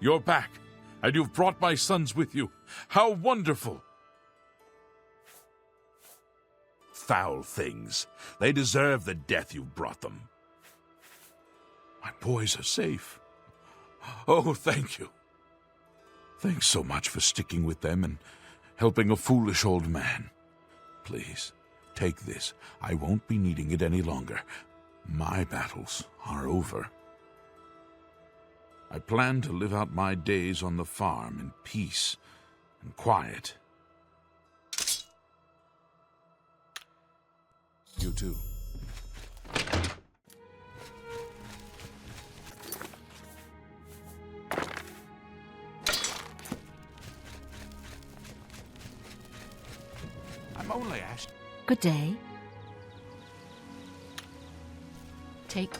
You're back, and you've brought my sons with you. How wonderful! Foul things. They deserve the death you've brought them. My boys are safe. Oh, thank you. Thanks so much for sticking with them and helping a foolish old man. Please, take this. I won't be needing it any longer. My battles are over. I plan to live out my days on the farm in peace and quiet. You too. I'm only asked. Good day. Take...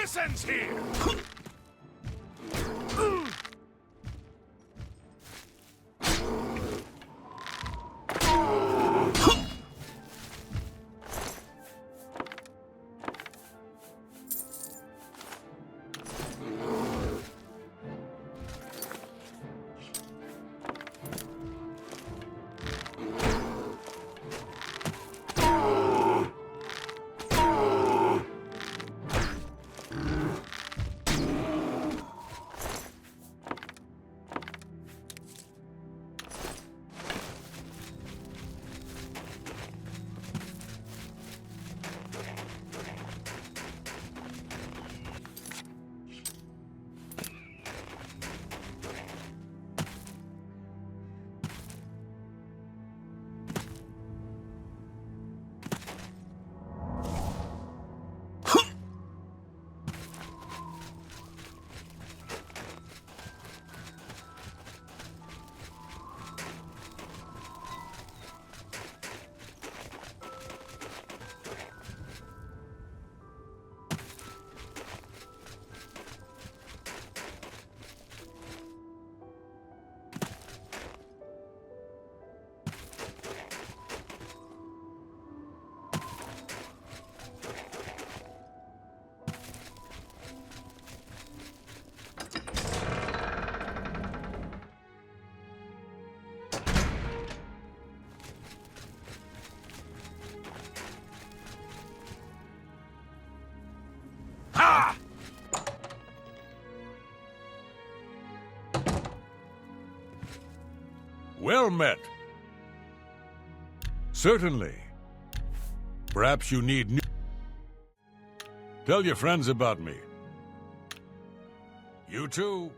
This ends here! Well met. Certainly. Perhaps you need new... Tell your friends about me. You too.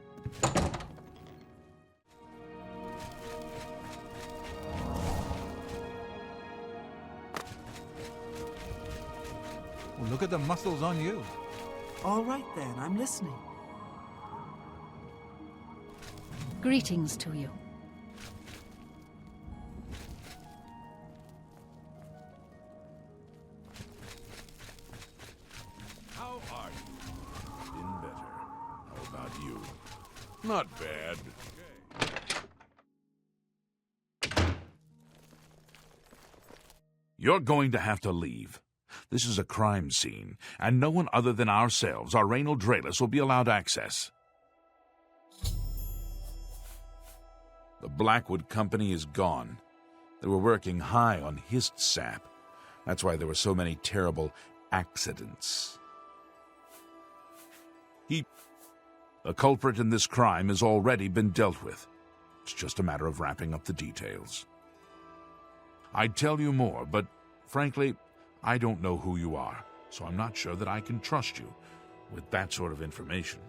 Well, look at the muscles on you. All right then, I'm listening. Greetings to you. How are you? Been better. How about you? Not bad. You're going to have to leave. This is a crime scene, and no one other than ourselves, our Raynal Draelus, will be allowed access. The Blackwood Company is gone. They were working high on hissed sap. That's why there were so many terrible accidents. The culprit in this crime has already been dealt with. It's just a matter of wrapping up the details. I'd tell you more, but frankly, I don't know who you are, so I'm not sure that I can trust you with that sort of information.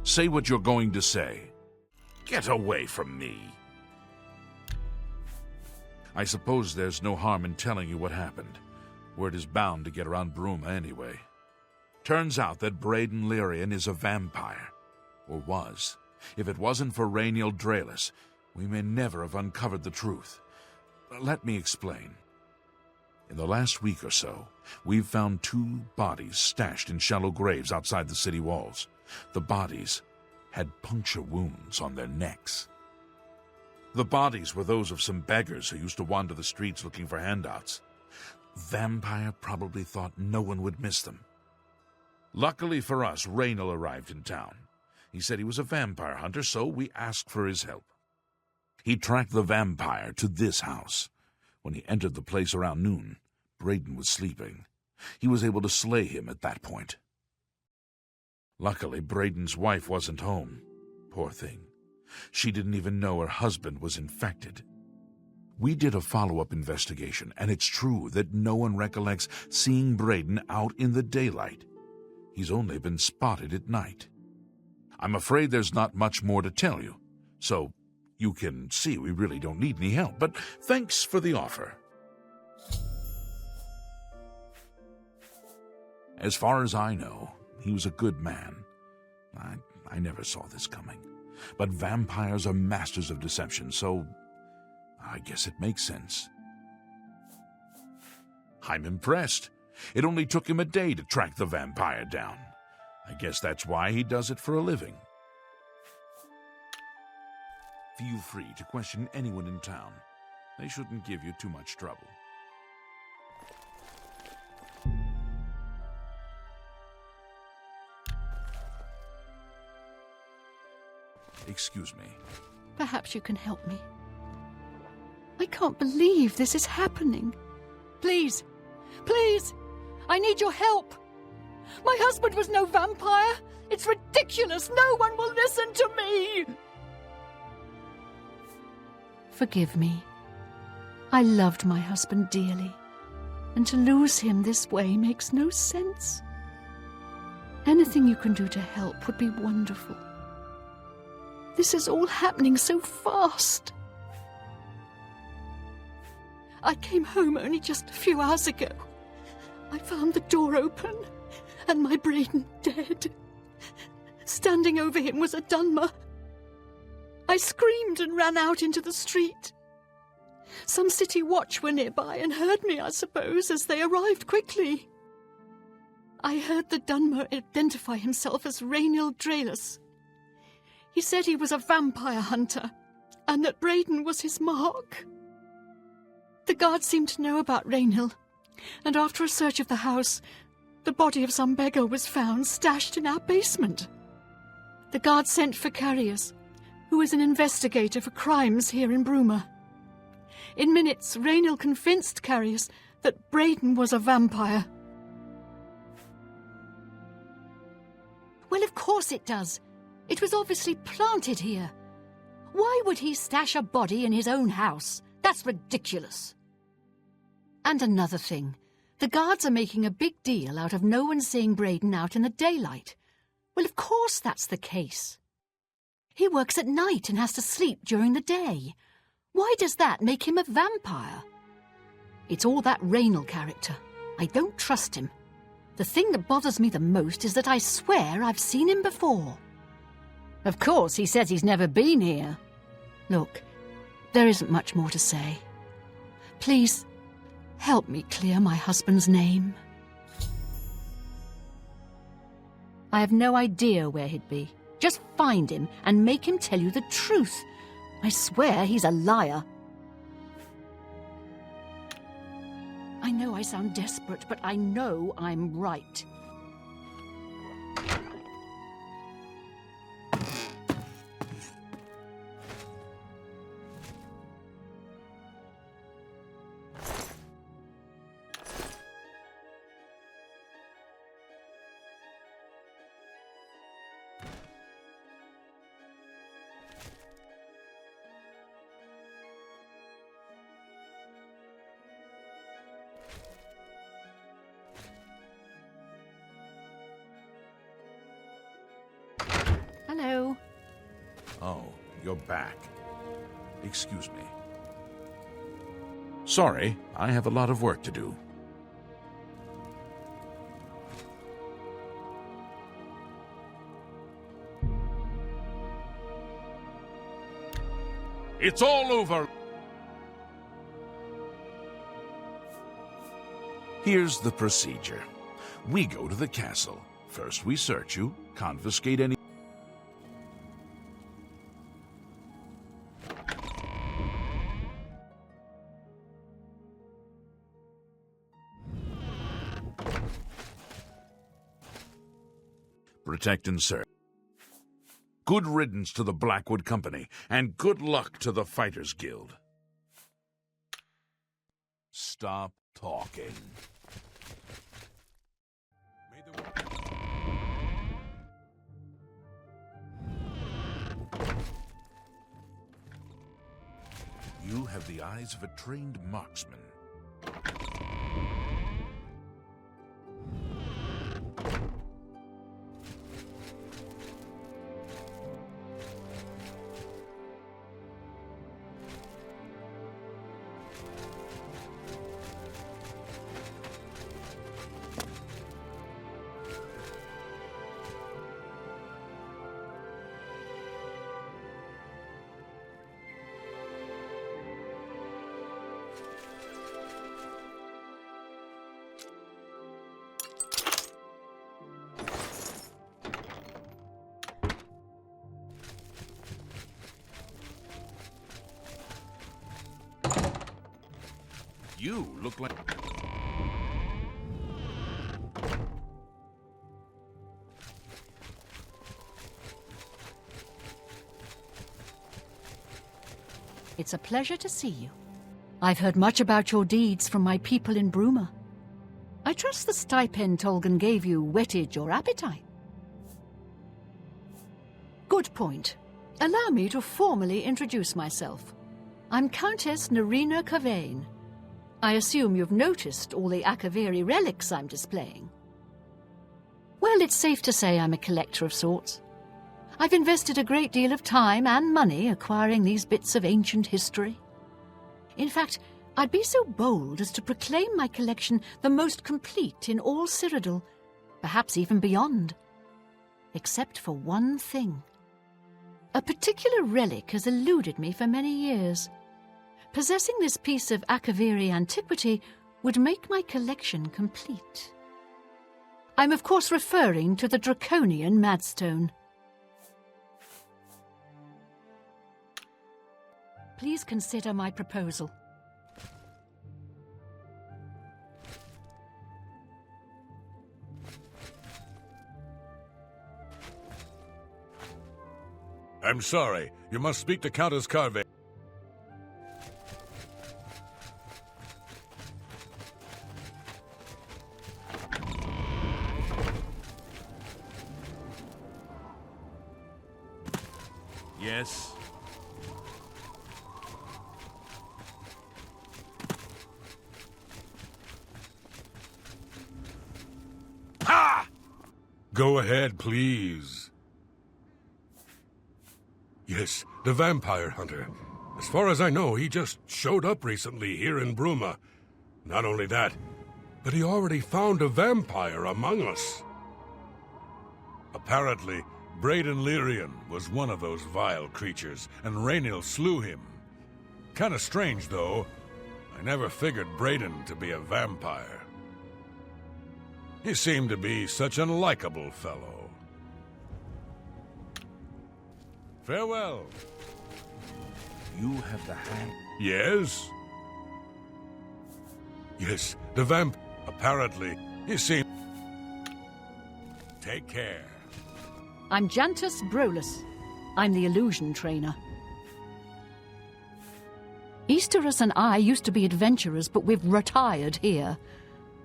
Say what you're going to say. Get away from me. I suppose there's no harm in telling you what happened. Word is bound to get around Bruma anyway. Turns out that Braden Lyrian is a vampire. Or was. If it wasn't for Raynal Draelus, we may never have uncovered the truth. Let me explain. In the last week or so, we've found 2 bodies stashed in shallow graves outside the city walls. The bodies had puncture wounds on their necks. The bodies were those of some beggars who used to wander the streets looking for handouts. Vampire probably thought no one would miss them. Luckily for us, Raynal arrived in town. He said he was a vampire hunter, so we asked for his help. He tracked the vampire to this house. When he entered the place around noon, Braden was sleeping. He was able to slay him at that point. Luckily, Braden's wife wasn't home. Poor thing. She didn't even know her husband was infected. We did a follow-up investigation, and it's true that no one recollects seeing Braden out in the daylight. He's only been spotted at night. I'm afraid there's not much more to tell you, so you can see we really don't need any help, but thanks for the offer. As far as I know, he was a good man. I never saw this coming. But vampires are masters of deception, so I guess it makes sense. I'm impressed. It only took him a day to track the vampire down. I guess that's why he does it for a living. Feel free to question anyone in town. They shouldn't give you too much trouble. Excuse me. Perhaps you can help me. I can't believe this is happening. Please, please, I need your help. My husband was no vampire. It's ridiculous. No one will listen to me. Forgive me. I loved my husband dearly, and to lose him this way makes no sense. Anything you can do to help would be wonderful. This is all happening so fast. I came home only just a few hours ago. I found the door open and my Braden dead. Standing over him was a Dunmer. I screamed and ran out into the street. Some city watch were nearby and heard me, I suppose, as they arrived quickly. I heard the Dunmer identify himself as Rainil Draelus. He said he was a vampire hunter, and that Braden was his mark. The guards seemed to know about Rainil, and after a search of the house, the body of some beggar was found stashed in our basement. The guards sent for Carius, who is an investigator for crimes here in Bruma. In minutes, Rainil convinced Carius that Braden was a vampire. Well, of course it does. It was obviously planted here. Why would he stash a body in his own house? That's ridiculous. And another thing. The guards are making a big deal out of no one seeing Braden out in the daylight. Well, of course that's the case. He works at night and has to sleep during the day. Why does that make him a vampire? It's all that Rainil character. I don't trust him. The thing that bothers me the most is that I swear I've seen him before. Of course, he says he's never been here. Look, there isn't much more to say. Please, help me clear my husband's name. I have no idea where he'd be. Just find him and make him tell you the truth. I swear he's a liar. I know I sound desperate, but I know I'm right. Hello. Oh, you're back. Excuse me. Sorry, I have a lot of work to do. It's all over! Here's the procedure. We go to the castle. First we search you, confiscate any... Protect and serve. Good riddance to the Blackwood Company, and good luck to the Fighters Guild. Stop talking. You have the eyes of a trained marksman. You look like... It's a pleasure to see you. I've heard much about your deeds from my people in Bruma. I trust the stipend Tolgan gave you whetted your appetite. Good point. Allow me to formally introduce myself. I'm Countess Nerina Kavain. I assume you've noticed all the Akaviri relics I'm displaying. Well, it's safe to say I'm a collector of sorts. I've invested a great deal of time and money acquiring these bits of ancient history. In fact, I'd be so bold as to proclaim my collection the most complete in all Cyrodiil, perhaps even beyond. Except for one thing. A particular relic has eluded me for many years. Possessing this piece of Akaviri antiquity would make my collection complete. I'm of course referring to the draconian Madstone. Please consider my proposal. I'm sorry. You must speak to Countess Carve. Yes? Ha! Go ahead, please. Yes, the vampire hunter. As far as I know, he just showed up recently here in Bruma. Not only that, but he already found a vampire among us. Apparently, Braden Lyrian was one of those vile creatures, and Raynil slew him. Kinda strange, though. I never figured Braden to be a vampire. He seemed to be such an likable fellow. Farewell. You have the hand... Yes? Yes, the vamp... Apparently, he seemed... Take care. I'm Jantus Brolus. I'm the illusion trainer. Easterus and I used to be adventurers, but we've retired here.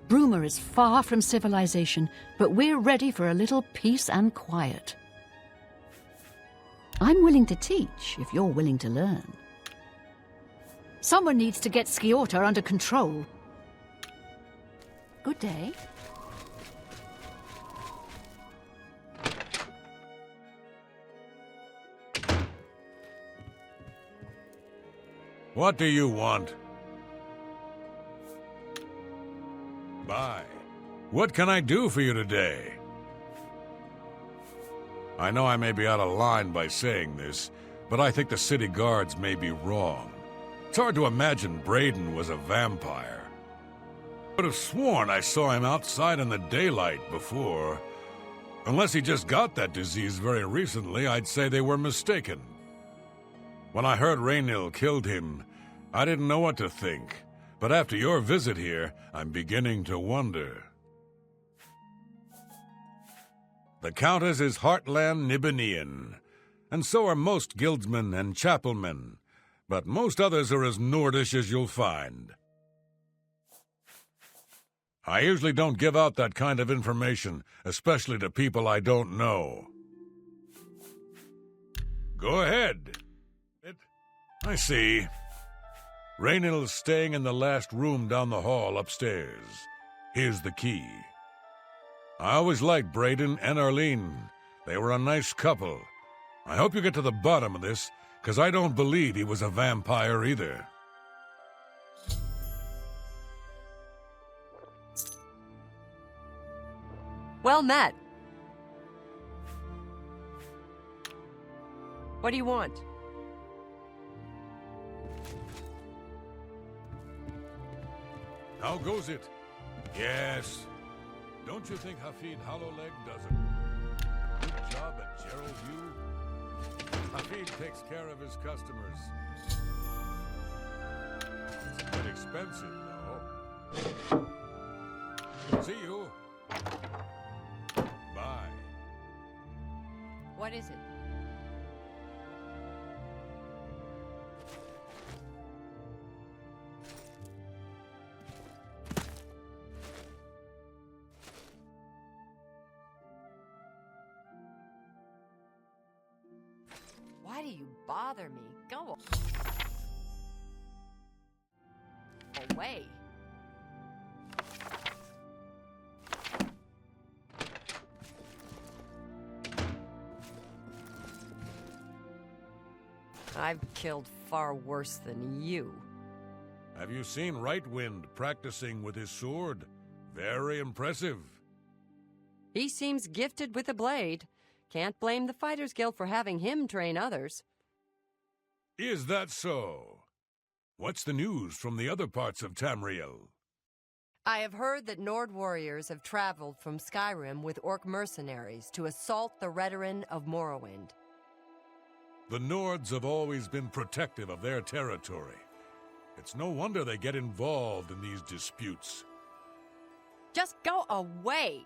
Bruma is far from civilization, but we're ready for a little peace and quiet. I'm willing to teach, if you're willing to learn. Someone needs to get Sciota under control. Good day. What do you want? Bye. What can I do for you today? I know I may be out of line by saying this, but I think the city guards may be wrong. It's hard to imagine Braden was a vampire. I would have sworn I saw him outside in the daylight before. Unless he just got that disease very recently, I'd say they were mistaken. When I heard Raynil killed him, I didn't know what to think. But after your visit here, I'm beginning to wonder. The Countess is Heartland Nibenian, and so are most guildsmen and chapelmen, but most others are as Nordish as you'll find. I usually don't give out that kind of information, especially to people I don't know. Go ahead. I see. Raynil's staying in the last room down the hall upstairs. Here's the key. I always liked Braden and Arlene. They were a nice couple. I hope you get to the bottom of this, because I don't believe he was a vampire either. Well met. What do you want? How goes it? Yes. Don't you think Hafid Hollowleg does a good job at Gerald View? Hafid takes care of his customers. It's a bit expensive, though. See you. Bye. What is it? Why do you bother me? Go away. I've killed far worse than you. Have you seen Rightwind practicing with his sword? Very impressive. He seems gifted with a blade. Can't blame the Fighters Guild for having him train others. Is that so? What's the news from the other parts of Tamriel? I have heard that Nord warriors have traveled from Skyrim with Orc mercenaries to assault the Redoran of Morrowind. The Nords have always been protective of their territory. It's no wonder they get involved in these disputes. Just go away!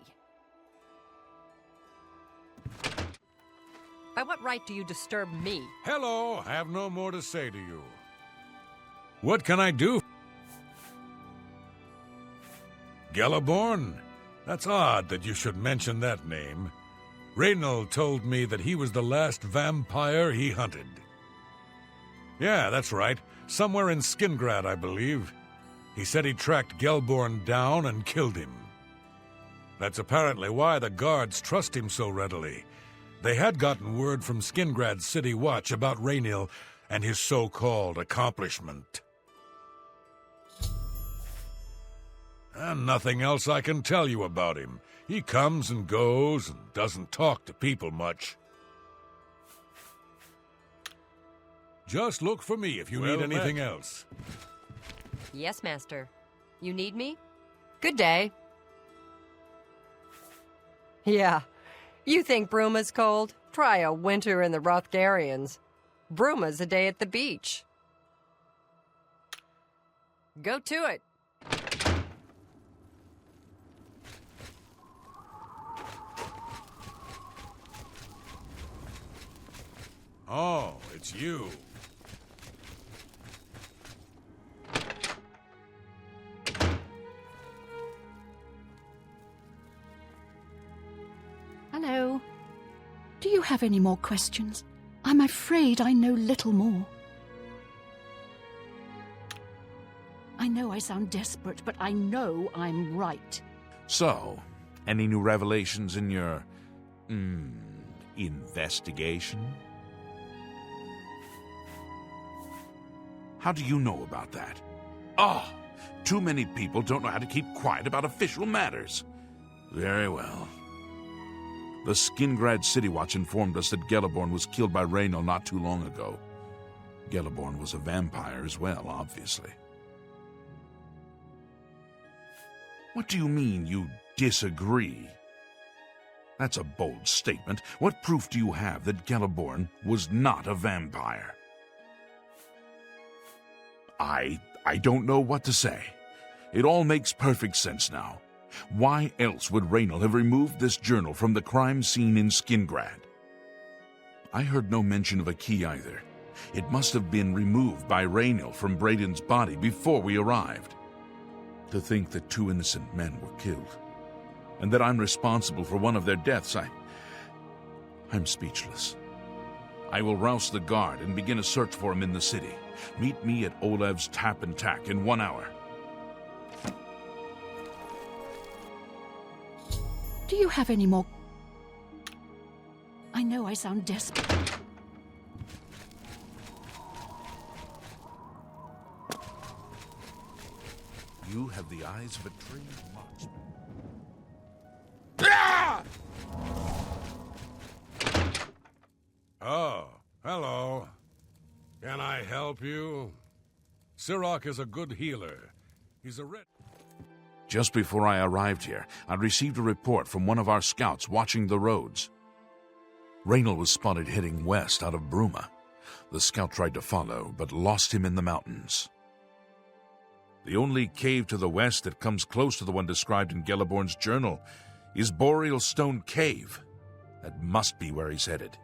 By what right do you disturb me? Hello, I have no more to say to you. What can I do? Gellerborn? That's odd that you should mention that name. Raynal told me that he was the last vampire he hunted. Yeah, that's right. Somewhere in Skingrad, I believe. He said he tracked Gelborn down and killed him. That's apparently why the guards trust him so readily. They had gotten word from Skingrad's City Watch about Raynal and his so-called accomplishment. And nothing else I can tell you about him. He comes and goes and doesn't talk to people much. Just look for me if you need anything else. Yes, Master. You need me? Good day. Yeah. You think Bruma's cold? Try a winter in the Rothgarians. Bruma's a day at the beach. Go to it. Oh, it's you. Hello. Do you have any more questions? I'm afraid I know little more. I know I sound desperate, but I know I'm right. So, any new revelations in your, investigation? How do you know about that? Too many people don't know how to keep quiet about official matters. Very well. The Skingrad City Watch informed us that Gellerborn was killed by Raynal not too long ago. Gellerborn was a vampire as well, obviously. What do you mean you disagree? That's a bold statement. What proof do you have that Gellerborn was not a vampire? I don't know what to say. It all makes perfect sense now. Why else would Raynal have removed this journal from the crime scene in Skingrad? I heard no mention of a key either. It must have been removed by Raynal from Braden's body before we arrived. To think that 2 innocent men were killed, and that I'm responsible for one of their deaths, I'm speechless. I will rouse the guard and begin a search for him in the city. Meet me at Olev's Tap and Tack in 1 hour. Do you have any more? I know I sound desperate. You have the eyes of a trained marksman. Oh, hello. Can I help you? Sirach is a good healer. He's a red... Just before I arrived here, I received a report from one of our scouts watching the roads. Raynal was spotted heading west out of Bruma. The scout tried to follow, but lost him in the mountains. The only cave to the west that comes close to the one described in Gelliborn's journal is Boreal Stone Cave. That must be where he's headed.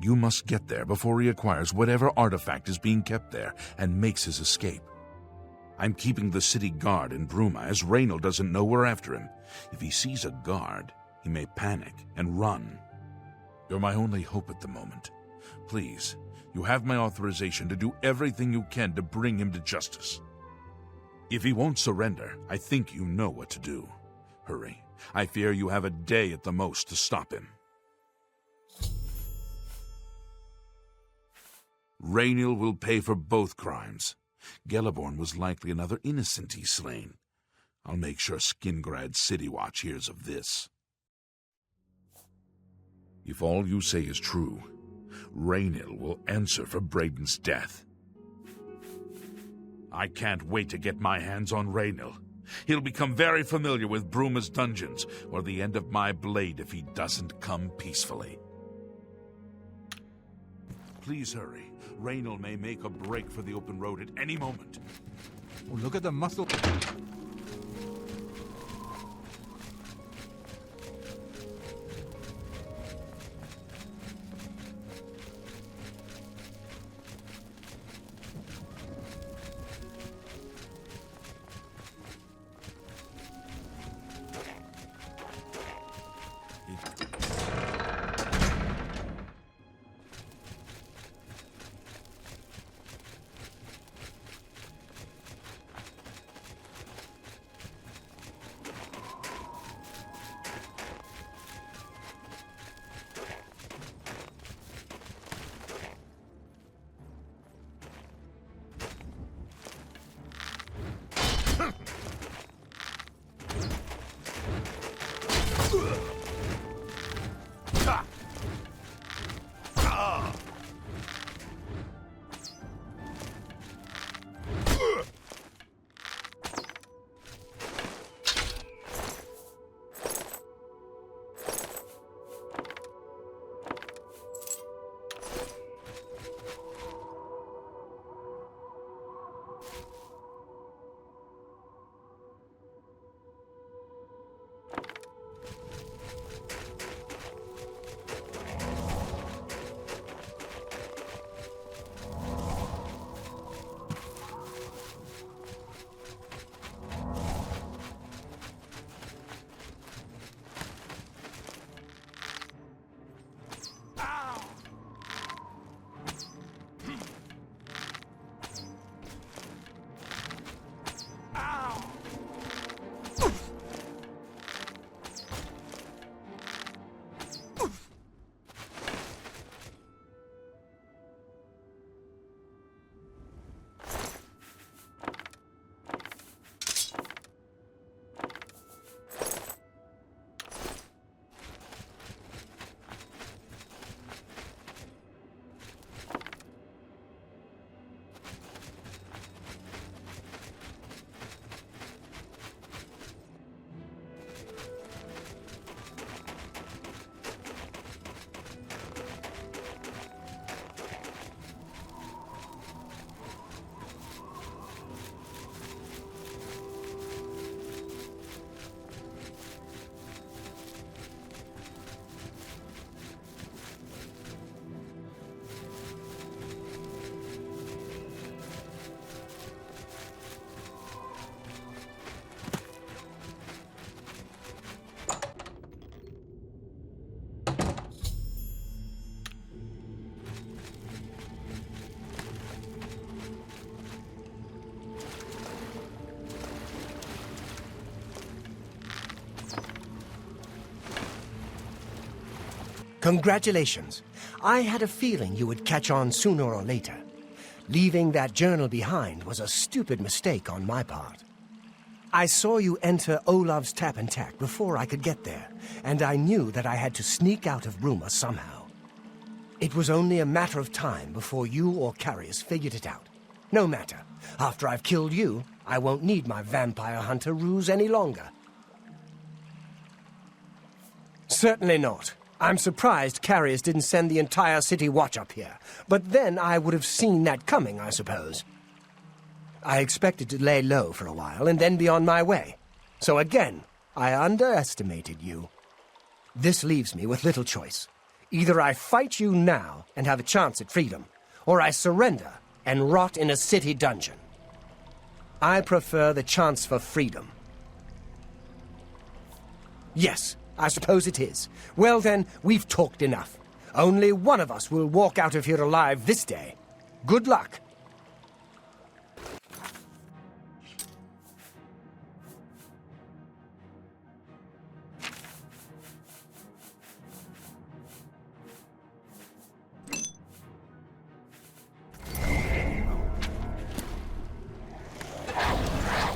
You must get there before he acquires whatever artifact is being kept there and makes his escape. I'm keeping the city guard in Bruma, as Raynal doesn't know we're after him. If he sees a guard, he may panic and run. You're my only hope at the moment. Please, you have my authorization to do everything you can to bring him to justice. If he won't surrender, I think you know what to do. Hurry. I fear you have a day at the most to stop him. Raynal will pay for both crimes. Gelliborn was likely another innocent he's slain. I'll make sure Skingrad City Watch hears of this. If all you say is true, Raynal will answer for Braden's death. I can't wait to get my hands on Raynal. He'll become very familiar with Bruma's dungeons, or the end of my blade if he doesn't come peacefully. Please hurry. Raynal may make a break for the open road at any moment. Oh, look at the muscle. Congratulations. I had a feeling you would catch on sooner or later. Leaving that journal behind was a stupid mistake on my part. I saw you enter Olav's Tap and Tack before I could get there, and I knew that I had to sneak out of Bruma somehow. It was only a matter of time before you or Carius figured it out. No matter. After I've killed you, I won't need my vampire hunter ruse any longer. Certainly not. I'm surprised Carius didn't send the entire city watch up here, but then I would have seen that coming, I suppose. I expected to lay low for a while and then be on my way. So again, I underestimated you. This leaves me with little choice. Either I fight you now and have a chance at freedom, or I surrender and rot in a city dungeon. I prefer the chance for freedom. Yes, I suppose it is. Well then, we've talked enough. Only one of us will walk out of here alive this day. Good luck.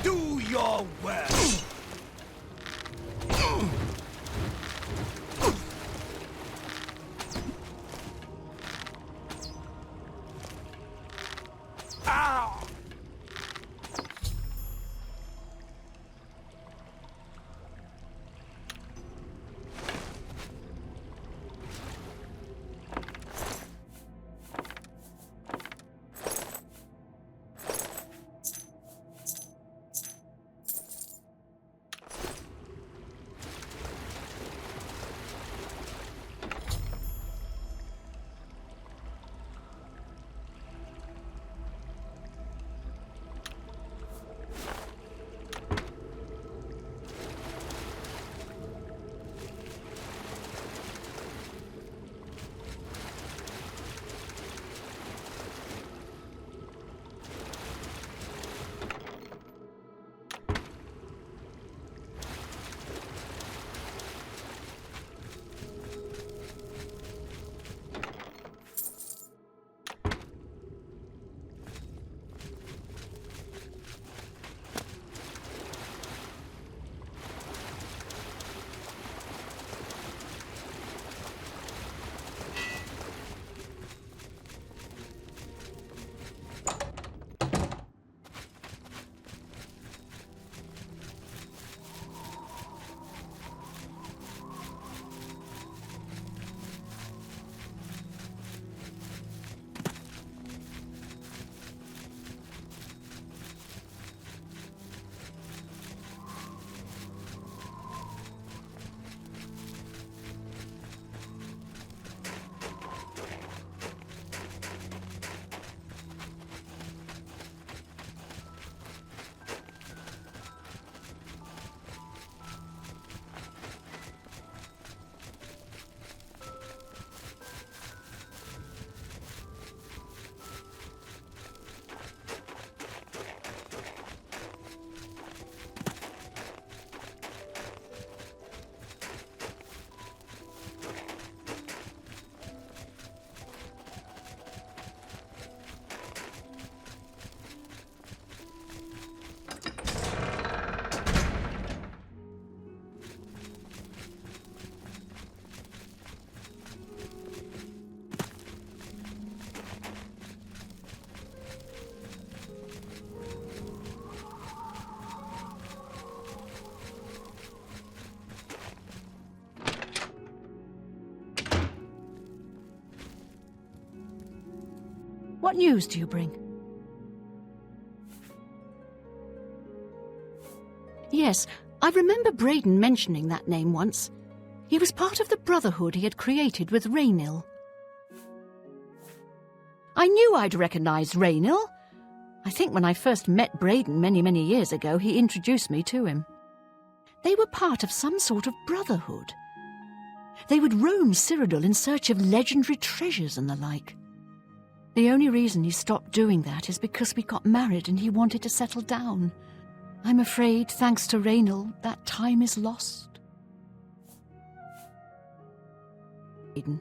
Do your worst! What news do you bring? Yes, I remember Braden mentioning that name once. He was part of the brotherhood he had created with Raynil. I knew I'd recognized Raynil. I think when I first met Braden many years ago, he introduced me to him. They were part of some sort of brotherhood. They would roam Cyrodiil in search of legendary treasures and the like. The only reason he stopped doing that is because we got married and he wanted to settle down. I'm afraid, thanks to Raynil, that time is lost. Braden,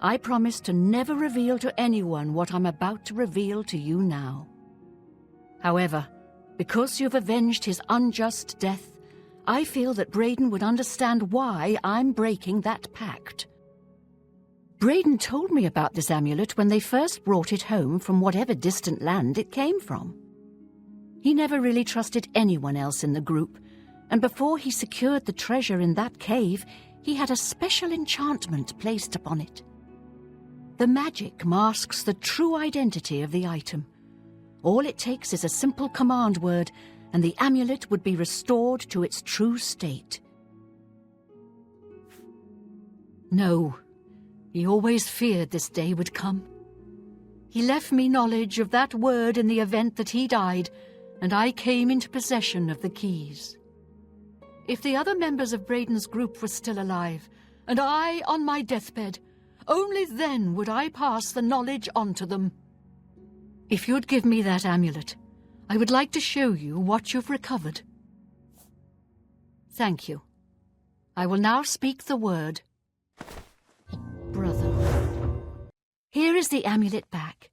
I promise to never reveal to anyone what I'm about to reveal to you now. However, because you've avenged his unjust death, I feel that Braden would understand why I'm breaking that pact. Braden told me about this amulet when they first brought it home from whatever distant land it came from. He never really trusted anyone else in the group, and before he secured the treasure in that cave, he had a special enchantment placed upon it. The magic masks the true identity of the item. All it takes is a simple command word, and the amulet would be restored to its true state. No, he always feared this day would come. He left me knowledge of that word in the event that he died, and I came into possession of the keys. If the other members of Braden's group were still alive, and I on my deathbed, only then would I pass the knowledge on to them. If you'd give me that amulet, I would like to show you what you've recovered. Thank you. I will now speak the word. Brother. Here is the amulet back.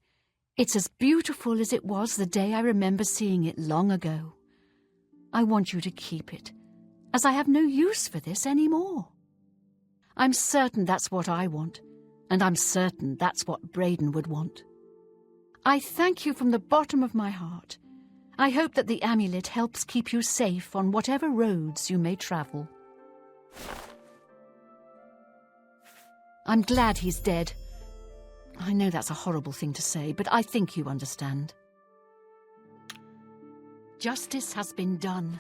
It's as beautiful as it was the day I remember seeing it long ago. I want you to keep it, as I have no use for this anymore. I'm certain that's what I want, and I'm certain that's what Braden would want. I thank you from the bottom of my heart. I hope that the amulet helps keep you safe on whatever roads you may travel. I'm glad he's dead. I know that's a horrible thing to say, but I think you understand. Justice has been done.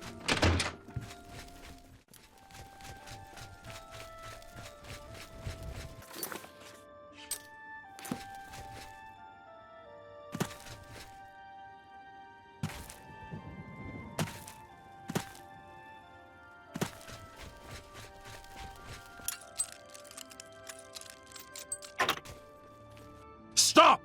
Stop!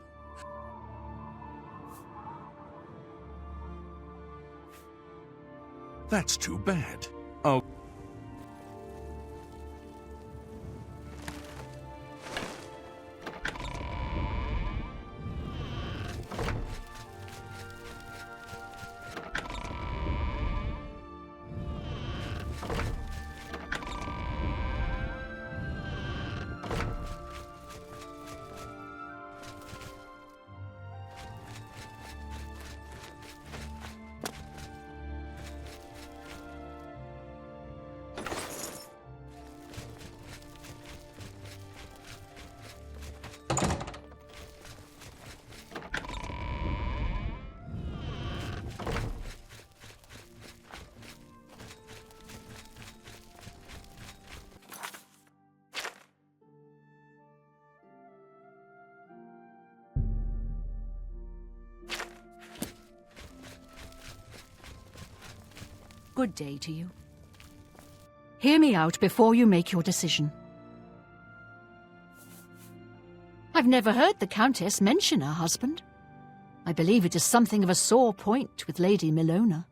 That's too bad. Oh. Good day to you. Hear me out before you make your decision. I've never heard the Countess mention her husband. I believe it is something of a sore point with Lady Milona.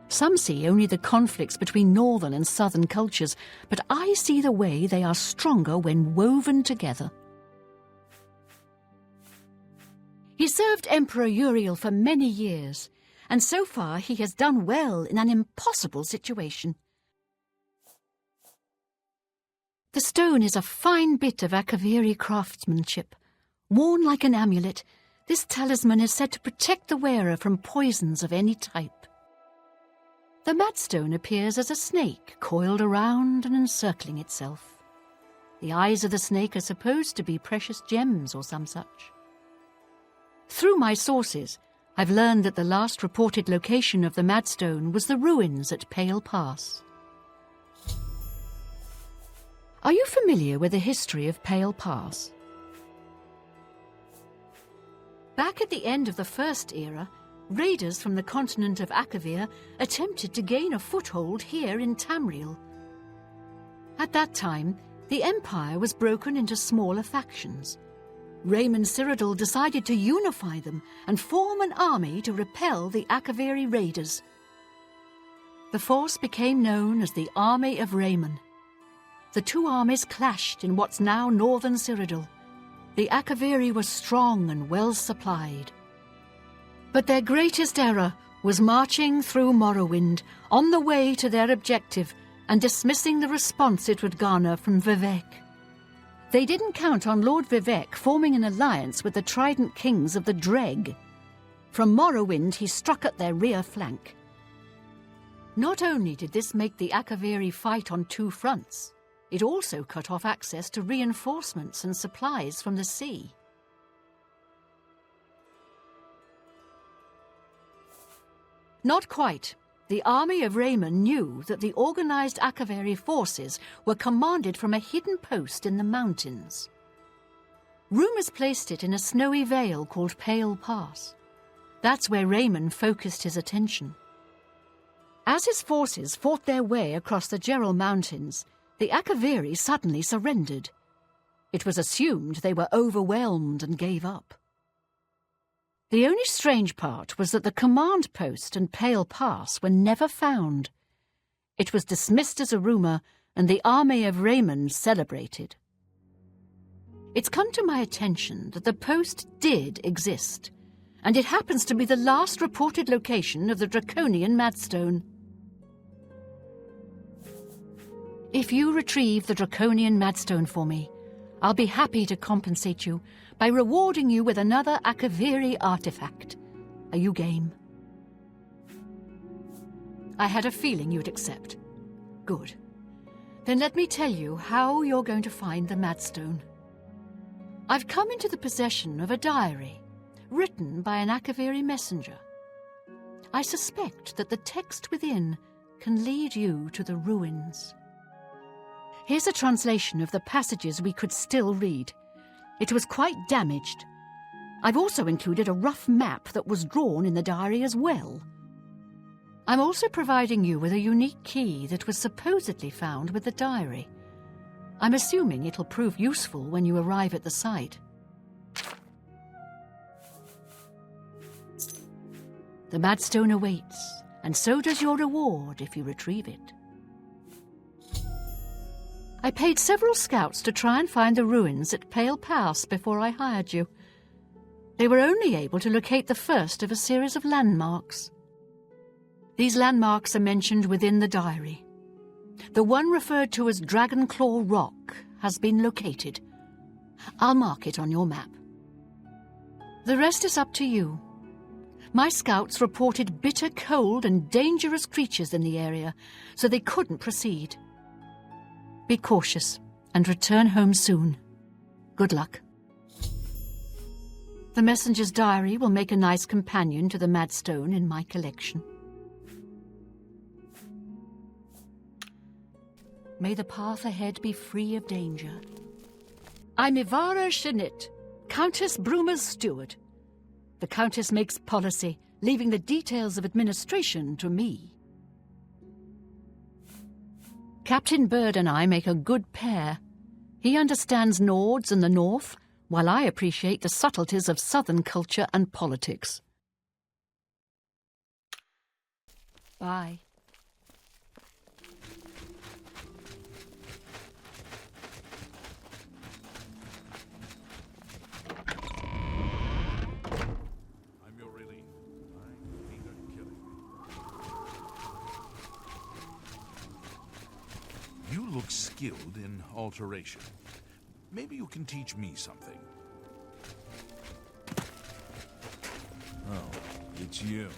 Some see only the conflicts between northern and southern cultures, but I see the way they are stronger when woven together. He served Emperor Uriel for many years, and so far he has done well in an impossible situation. The stone is a fine bit of Akaviri craftsmanship. Worn like an amulet, this talisman is said to protect the wearer from poisons of any type. The madstone appears as a snake coiled around and encircling itself. The eyes of the snake are supposed to be precious gems or some such. Through my sources, I've learned that the last reported location of the madstone was the ruins at Pale Pass. Are you familiar with the history of Pale Pass? Back at the end of the First Era, raiders from the continent of Akavir attempted to gain a foothold here in Tamriel. At that time, the Empire was broken into smaller factions. Raymond Cyrodiil decided to unify them and form an army to repel the Akaviri raiders. The force became known as the Army of Raymond. The two armies clashed in what's now northern Cyrodiil. The Akaviri were strong and well supplied. But their greatest error was marching through Morrowind on the way to their objective and dismissing the response it would garner from Vivek. They didn't count on Lord Vivek forming an alliance with the Trident Kings of the Dreg. From Morrowind, he struck at their rear flank. Not only did this make the Akaviri fight on two fronts, it also cut off access to reinforcements and supplies from the sea. Not quite. The army of Raymond knew that the organized Akaviri forces were commanded from a hidden post in the mountains. Rumors placed it in a snowy vale called Pale Pass. That's where Raymond focused his attention. As his forces fought their way across the Gerald Mountains, the Akaviri suddenly surrendered. It was assumed they were overwhelmed and gave up. The only strange part was that the command post and Pale Pass were never found. It was dismissed as a rumor, and the army of Raymond celebrated. It's come to my attention that the post did exist, and it happens to be the last reported location of the Draconian Madstone. If you retrieve the Draconian Madstone for me, I'll be happy to compensate you by rewarding you with another Akaviri artifact. Are you game? I had a feeling you'd accept. Good. Then let me tell you how you're going to find the Madstone. I've come into the possession of a diary, written by an Akaviri messenger. I suspect that the text within can lead you to the ruins. Here's a translation of the passages we could still read. It was quite damaged. I've also included a rough map that was drawn in the diary as well. I'm also providing you with a unique key that was supposedly found with the diary. I'm assuming it'll prove useful when you arrive at the site. The Madstone awaits, and so does your reward if you retrieve it. I paid several scouts to try and find the ruins at Pale Pass before I hired you. They were only able to locate the first of a series of landmarks. These landmarks are mentioned within the diary. The one referred to as Dragonclaw Rock has been located. I'll mark it on your map. The rest is up to you. My scouts reported bitter cold and dangerous creatures in the area, so they couldn't proceed. Be cautious and return home soon. Good luck. The messenger's diary will make a nice companion to the Madstone in my collection. May the path ahead be free of danger. I'm Ivara Shinit, Countess Bruma's steward. The Countess makes policy, leaving the details of administration to me. Captain Bird and I make a good pair. He understands Nords and the North, while I appreciate the subtleties of Southern culture and politics. Bye. I'm your relief. I hate killing. You look skilled in alteration. Maybe you can teach me something. Oh, it's you.